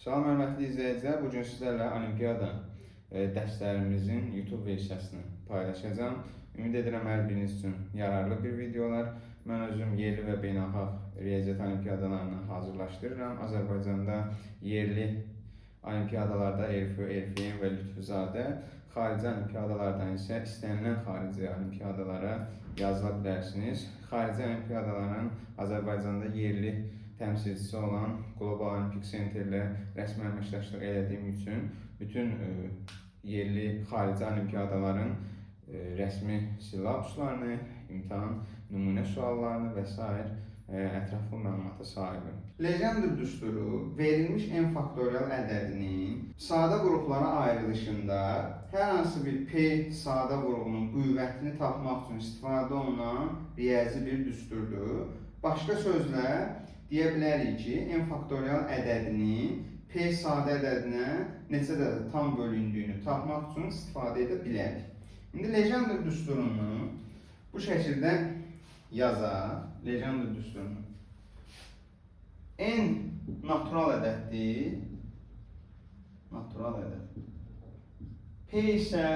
Salam hörmətli izləyicilər, bugün sizlərlə olimpiada dərslərimizin YouTube versiyasını paylaşacağım. Ümid edirəm hər biriniz üçün yararlı bir videolar. Mən özüm yerli və beynəlxalq riyaziyyat olimpiadalarına hazırlaşdırıram. Azərbaycanda yerli olimpiadalarda Elfi, Elfiyen və Lütfüzadə, xarici olimpiadalardan isə istənilən xarici olimpiadalara yazıla bilərsiniz. Xarici olimpiadaların Azərbaycanda yerli təmsilçisi olan Qlobal Olimpik Senterlə rəsmi əməkdaşlıq elədiyim üçün bütün yerli xarici olimpiadaların rəsmi silabuslarını, imtahan nümunə suallarını və s. ətraflı məlumata sahibim. Legender düsturu verilmiş n faktorial ədədinin sadə qruplara ayrılışında hər hansı bir P sadə qrubunun qüvvətini tapmaq üçün istifadə olunan riyazi bir düsturdur. Başqa sözlə deyə bilərik ki, n faktorial ədədinin P sadə ədədinə neçə dəfə tam bölündüyünü tapmaq üçün istifadə edə bilərik. İndi Legender düsturunu bu şəkildə yazaq. Legender düsturunu. N natural ədəddir. Natural ədəd. P isə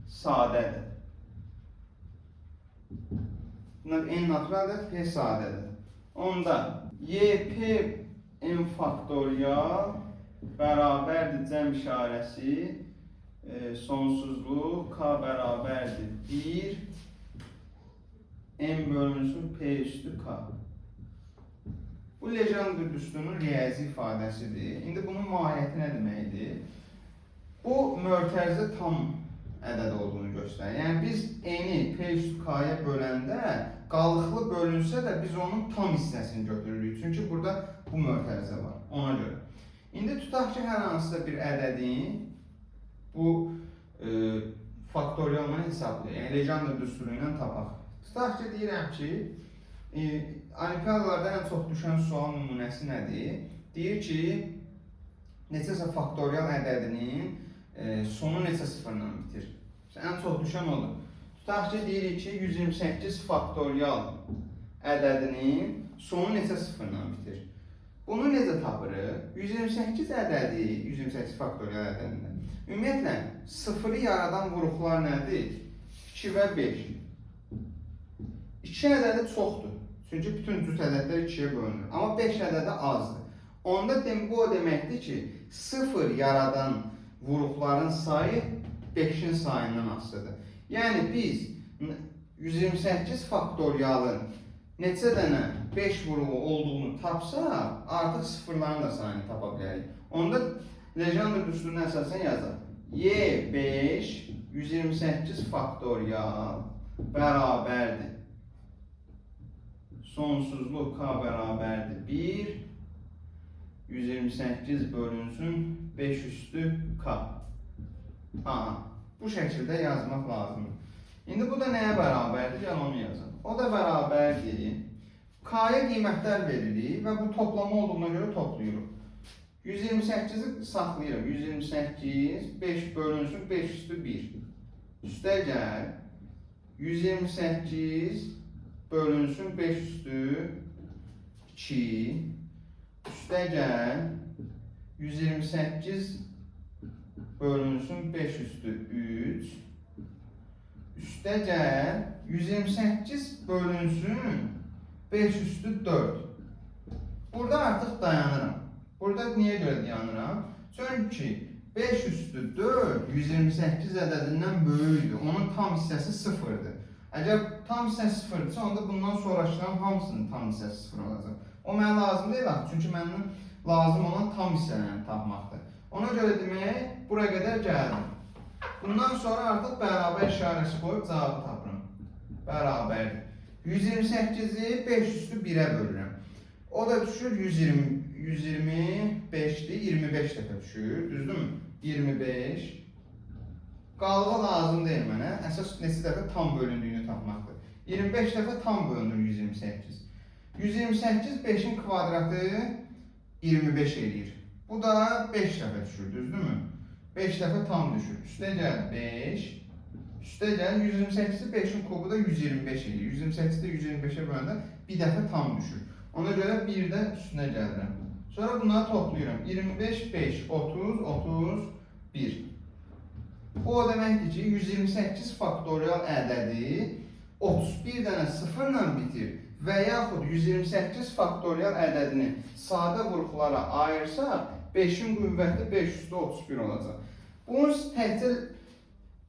sadə ədəd. N natural ədəd, P sadə ədəd. Onda YP n faktorial bərabərdir cəm işarəsi sonsuzluq K bərabərdir 1 n bölünsün P üstü K. Bu Legender düsturunun riyazi ifadəsidir. İndi bunun mahiyyəti nə deməkdir? Bu mötərizə tam ədəd olduğunu göstərir. Yəni biz n-i P üstü K-ya böləndə qalıqlı bölünsə də biz onun tam hissəsini götürürük. Çünki burada bu mötərizə var. Ona görə. İndi tutaq ki, hər hansısa bir ədədin bu faktorialını hesablayaq. Yəni Legender düsturu ilə tapaq. Tutaq ki, deyirəm ki, olimpiadalarda ən çox düşən sual nümunəsi nədir? Deyir ki, neçəsə faktorial ədədinin sonu neçə sıfırla bitir? Ən çox düşən olur. Tutaq ki, deyirik ki, 128 faktorial ədədinin sonu neçə sıfırla bitir? Bunu necə tapırıq? 128 ədədi, 128 faktorial ədədində. Ümumiyyətlə, sıfırı yaradan vuruqlar nədir? 2 və 5. 2 ədədi çoxdur. Çünki bütün cüt ədədlər 2-yə bölünür. Amma 5 ədədi azdır. Onda bu o deməkdir ki, sıfır yaradan vuruqların sayı 5-in sayından asılıdır. Yəni biz 128 faktorialın neçə dənə 5 vuruğu olduğunu tapsaq, artıq sıfırların da sayını tapa bilərik. Onda Legender düsturuna əsasən yazaq. Y5 128 faktorial bərabərdir. Sonsuzluq K bərabərdir 1. 128 bölünsün 5 üstü K. Bu şəkildə yazmaq lazımdır. İndi bu da nəyə bərabərdir? Gəl onu yazın. O da bərabərdir. K-ya qiymətlər veririk və bu toplama olduğuna görə toplayırıq. 128-i saxlayırıq. 128, 5 bölünsün 5 üstü 1. Üstə gəl. 128 bölünsün 5 üstü 2. Üstə gəl. 128 bölünsün 5 üstü 3. Üstə gəl. 128 bölünsün 5 üstü 4. Burada artıq dayanıram. Burada niyə görə dayanıram? Çünki 5 üstü 4 128 ədədindən böyükdür. Onun tam hissəsi sıfırdır. Əgər tam hissəsi sıfırdırsa, onda bundan sonrakilərin hamısının tam hissəsi sıfır olacaq. O mənə lazım deyil axı, çünki məndən lazım olan tam hissələrini tapmaqdır. Ona görə demək, buraya qədər gəldim. Bundan sonra artıq bərabər işarəsi qoyub cavabı tapıram. Bərabərdir. 128-i 5 üstü 1-ə bölürəm. O da düşür 125-dir, 25 dəfə düşür, düzdürmü? 25. Qalığı lazım deyil mənə, əsas neçə dəfə tam bölündüyünü tapmaqdır. 25 dəfə tam bölünür 128. 128 5-in kvadratı 25 eləyir. Bu da 5 dəfə düşür, düzdürmü? 5 dəfə tam düşür. Üstə gəl 5. Üstə gəl 128-i 5-in kubu da 125 eləyir. 128-i 125-ə böləndə bir dəfə tam düşür. Ona görə bir də üstünə gəlirəm. Sonra bunları toplayıram. 25, 5, 30, 31. Bu o deməkdir ki, 128 faktorial ədədi 31 dənə sıfırla bitir və yaxud 128 faktorial ədədini sadə qruplara ayırsaq, 5-in qüvvəti 531 olacaq. Bunu təkcə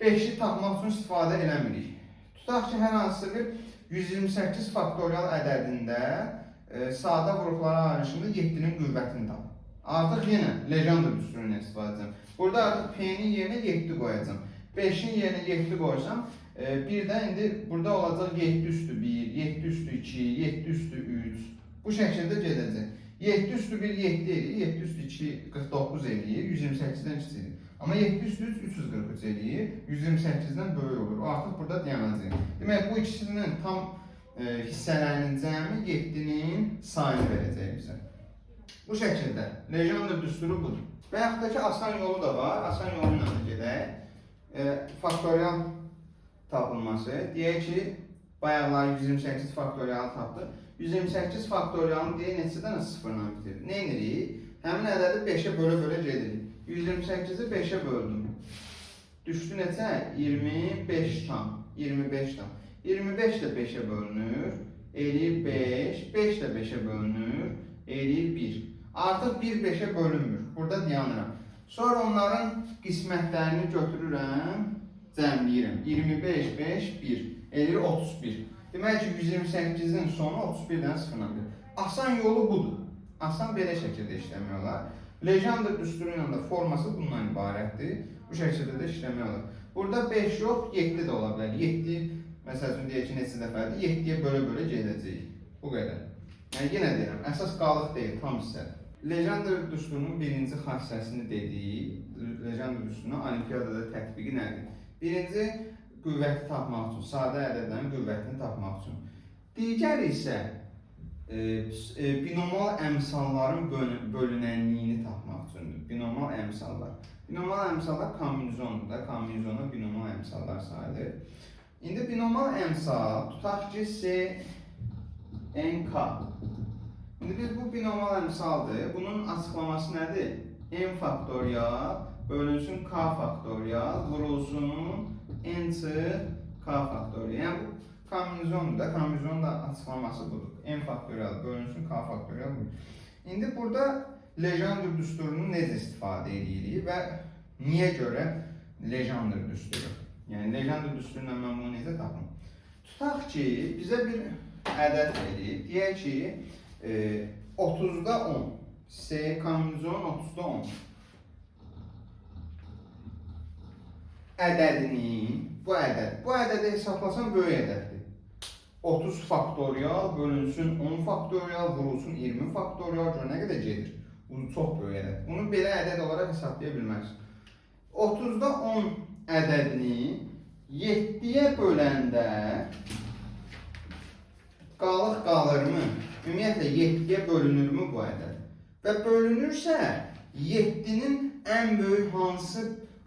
5-i tapmaq üçün istifadə eləmirik. Tutaq ki, hər hansı bir 128 faktorial ədədində sadə qruplara ayrışında 7-nin qüvvətini tapır. Artıq yenə Legendre düsturundan istifadə edəcəm. Burada artıq P-nin yerinə 7 qoyacam. 5-in yerinə 7 qoysam, bir də indi burada olacaq 7 üstü 1, 7 üstü 2, 7 üstü 3. Bu şəkildə gedəcək. 7 üstü 1 7 eləyir, 7 üstü 2 49 eləyir, 128-dən kiçikdir. Amma 7 üstü 3 343 eləyir, 128-dən böyük olur. Artıq burada dayanacaq. Demək, bu ikisinin tam hissələrinin cəmi 7-nin sayını verəcək bizə. Bu şəkildə Legendre düsturu budur. Və yaxud da ki, asan yolu da var. Asan yolu ilə gedək. Faktorial tapılması. Deyək ki, bayaqlar 128 faktorial tapdıq. 128 faktorialını deyək neçə dənə sıfırla bitirir. Nə edirik? Həmin ədədi 5-ə bölə-bölə gedirik. 128-i 5-ə böldüm. Düşdü neçə? 25 tam. 25 tam. 25 də 5-ə bölünür. Eləyir 5. 5 də 5-ə bölünür. Eləyir 1. Artıq 1 5-ə bölünmür. Burada dayanıram. Sonra onların qismətlərini götürürəm, cəmləyirəm. 25, 5, 1. Eləyir 31. Demək ki, 128-in sonu 31-dən sıfırla bilir. Asan yolu budur. Asan belə şəkildə işləmək olar. Legendre düsturu ilə də forması bundan ibarətdir. Bu şəkildə də işləmək olar. Burada 5 yox, 7 də ola bilər. 7, məsəl üçün deyək ki, neçə dəfədir? 7-yə bölə-bölə gedəcəyik. Bu qədər. Yəni, yenə deyirəm, əsas qalıq deyil, tam hissədir. Legendre düsturunun birinci xassəsini dedik. Legendre düsturunun olimpiyadada tətbiqi nədir? Birinci, qüvvəti tapmaq üçün, sadə ədədlərin qüvvətini tapmaq üçün. Digər isə binomal əmsalların bölünənliyini tapmaq üçündür. Binomal əmsallar. Binomal əmsallar kombinizondur da, kombinizona binomal əmsallar sayılır. İndi binomal əmsal, tutaq ki, NK. İndi biz bu binomal əmsaldır. Bunun açıqlaması nədir? N faktorial bölünsün K faktorial vurulsun N çıx K faktorial. Yəni bu kombinizondur da, kombinizonun da açıqlaması budur. N faktorial bölünsün K faktorial. İndi burada Legendre düsturunu necə istifadə edirik və niyə görə Legendre düsturu? Yəni Legendre düsturuyla mən bunu necə tapım? Tutaq ki, bizə bir ədəd verir. Deyək ki, 30-da 10. Kombinizon 30-da 10. Ədədini, bu ədədi hesablasam böyük ədəddir. 30 faktorial bölünsün 10 faktorial vurulsun 20 faktorial görə nə qədər gedir? Bu çox böyük ədəd. Bunu belə ədəd olaraq hesablaya bilməzsiniz. 30-da 10 ədədini 7-yə böləndə qalırmı? Ümumiyyətlə 7-yə bölünürmü bu ədəd? Və bölünürsə 7-nin ən böyük hansı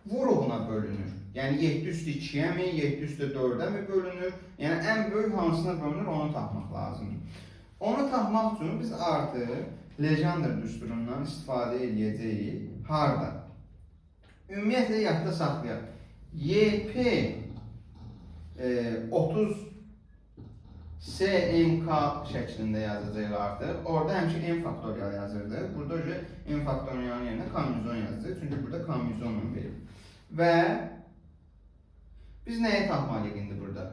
vuruğuna bölünür? Yəni 7 üstü 2-yə mi, 7 üstü 4-ə mi bölünür? Yəni ən böyük hansına bölünür, onu tapmaq lazımdır. Onu tapmaq üçün biz artıq Legendre düsturundan istifadə edəcəyik. Harada? Ümumiyyətlə yadda saxlayaq. YP 30 SNK şəklində yazacaq artıq. Orada həmişə N faktorial yazırdı. Burada N faktorialın yerinə kombinizon yazacaq. Çünki burada kombinizonla verir. Və biz nəyi tapmalıyıq indi burada?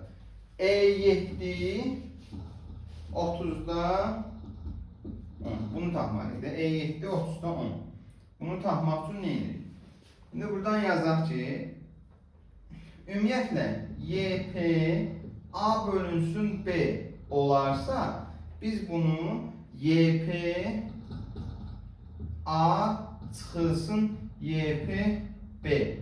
E7 30-da 10. Bunu tapmalıyıq da. E7 30-da 10. Bunu tapmaq üçün nə edirik? İndi buradan yazaq ki, ümumiyyətlə YP A bölünsün B olarsa, biz bunu YP A çıxılsın YP B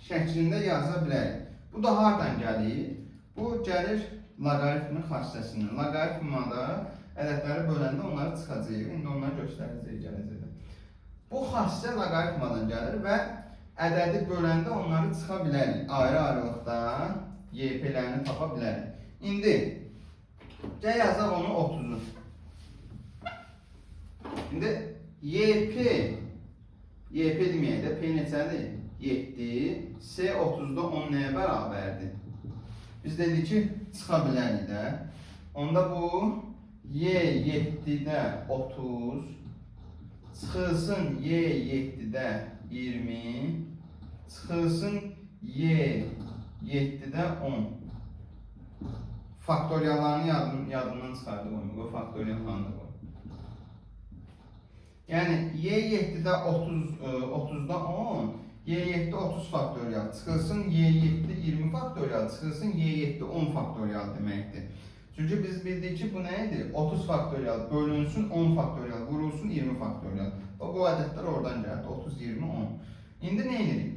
şəklində yaza bilərik. Bu da hardan gəlir? Bu gəlir loqaritmin xassəsindən. Loqaritmada ədədləri böləndə onları çıxacaq. İndi onları göstərəcək gələcəkdə. Bu xassə loqaritmadan gəlir və ədədi böləndə onları çıxa bilərik. Ayrı-ayrılıqda YP-lərini tapa bilərik. İndi, gəl yazaq onu 30-u. İndi YP deməyək də P neçədir? 7, S 30'da 10 nəyə bərabərdir? Biz dedik ki, çıxa bilərik də. Onda bu Y 7'də 30 çıxılsın Y 7'də 20 çıxılsın Y 7'də 10. Faktoriallarını yadından çıxardı qoyma. Bu faktoriallarını da qoy. Yəni Y 7'də 30'da 10, Y 7'də 30 faktorial çıxılsın Y 7'də 20 faktorial çıxılsın Y 7'də 10 faktorial deməkdir. Çünki biz bildik ki, bu nə idi? 30 faktorial bölünsün 10 faktorial vurulsun 20 faktorial. Bu ədədlər oradan gəldi. 30, 20, 10. İndi nə edirik?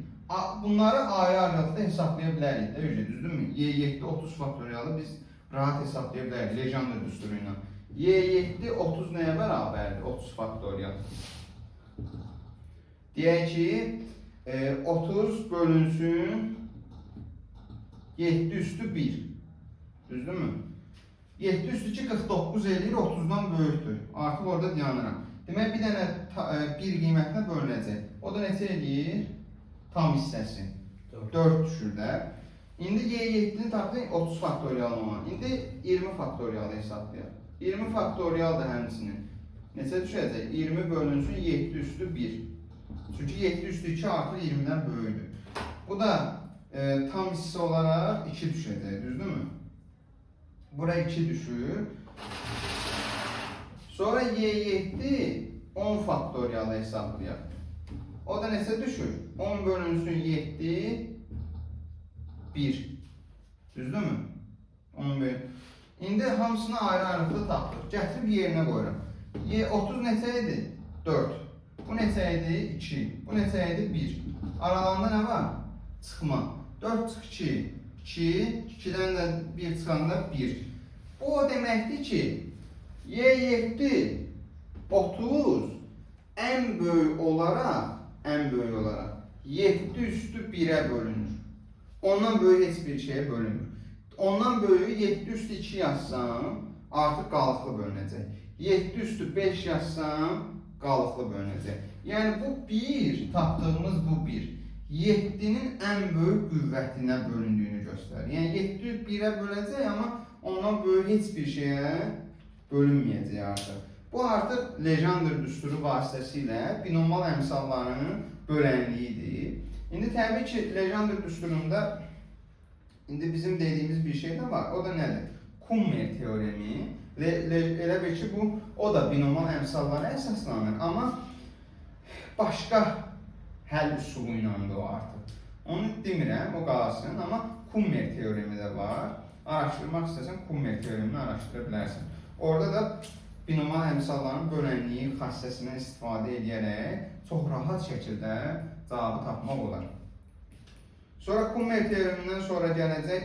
Bunları ayrı aralıqda hesablaya bilərik də, düzdürmü? Y 7'də 30 faktorialı biz rahat hesablaya bilərik Legendre düsturu ilə. Y 7 30 nəyə bərabərdir? 30 faktorial. Deyək ki, 30 bölünsün 7 üstü 1. Düzdürmü? 7 üstü 2 49 eləyir, 30'dan böyükdür. Artıq orada dayanıram. Demək, bir dənə 1 qiymətinə bölünəcək. O da neçə eləyir? Tam hissəsi. 4 düşür də. İndi Y7'ni tapdıq 30 faktorial olan. İndi 20 faktorial hesablayaq. 20 faktorial da həmçinin. Neçə düşəcək? 20 bölünsün 7 üstü 1. Çünki 7 üstü 2 artıq 20'dən böyükdür. Bu da tam hissə olaraq 2 düşəcək, düzdürmü? Bura 2 düşür. Sonra Y7 10 faktorial hesablayaq. O da neçə düşür? 10 bölünsün 7 1. Düzdürmü? 10 bölün. İndi hamısını ayrı-ayrılıqda tapdıq. Gətirib yerinə qoyuram. Y30 neçə idi? 4. Bu neçə idi? 2. Bu neçə idi? 1. Aralarında nə var? Çıxma. 4 çıx 2. 2. 2'dən də 1 çıxanda 1. Bu o deməkdir ki, Y7 30 en böyük olarak 7 üstü 1'e bölünür. Ondan böyük heç bir şeye bölünmür. Ondan böyük 7 üstü 2 yazsam artıq qalıqlı bölünəcək. 7 üstü 5 yazsam qalıqlı bölünəcək. Yəni bu 1, tapdığımız bu 1. 7'nin en böyük qüvvətinə bölündüyünü göstərir. Yəni 7 1'e böləcək, amma ondan böyük heç bir şeye bölünməyəcək artıq. Bu artıq Legendre düsturu vasitəsilə binomal əmsalların bölənliyidir. İndi təbii ki, Legendre düsturunda indi bizim dediyimiz bir şey də var. O da nədir? Kummer teoremi. Elə bil ki, o da binomal əmsallara əsaslanır. Amma başqa həll üsulu ilədir o artıq. Onu demirəm, o qalsın. Amma Kummer teoremi də var. Araşdırmaq istəsən Kummer teoremini araşdıra bilərsən. Orada da binomal əmsalların bölənliyi xassəsindən istifadə edərək çox rahat şəkildə cavabı tapmaq olar. Sonra Kummer teoremindən sonra gələcək,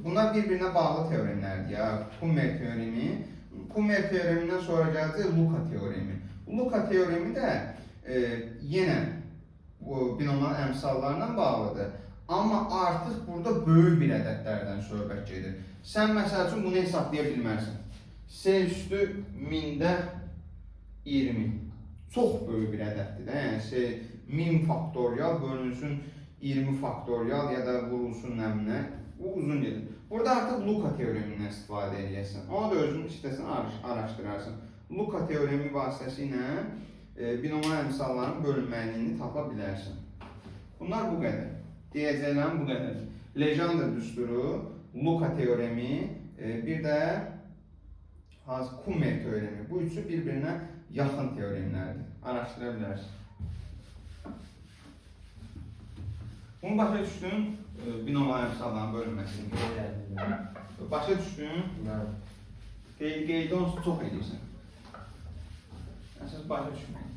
bunlar bir-birinə bağlı teoremlərdir ya. Kummer teoremindən sonra gələcək Luka teoremi. Luka teoremi də yenə binomal əmsallarla bağlıdır. Amma artıq burada böyük bir ədədlərdən söhbət gedir. Sən məsəl üçün bunu hesablaya bilmərsən. S üstü 1000'də 20. Çox böyük bir ədəddir də. Yəni S 1000 faktorial bölünsün 20 faktorial ya da vurulsun nəminə. Bu uzun gedir. Burada artıq Luka teoremindən istifadə edəcəksən. Onu da özün istəsən araşdırarsan. Luka teoremi vasitəsilə binomal əmsalların bölünməliyini tapa bilərsən. Bunlar bu qədər. Deyəcəklərim bu qədər. Legendre düsturu, Luka teoremi, bir də Kummer teoremi. Bu üçü bir-birinə yaxın teoremlərdir. Araşdıra bilərsən. Bunu başa düşdün, binomal əmsalların bölünməsini. Başa düşdün, qeydi onsuz çox edirsən. Əsas başa düşmək.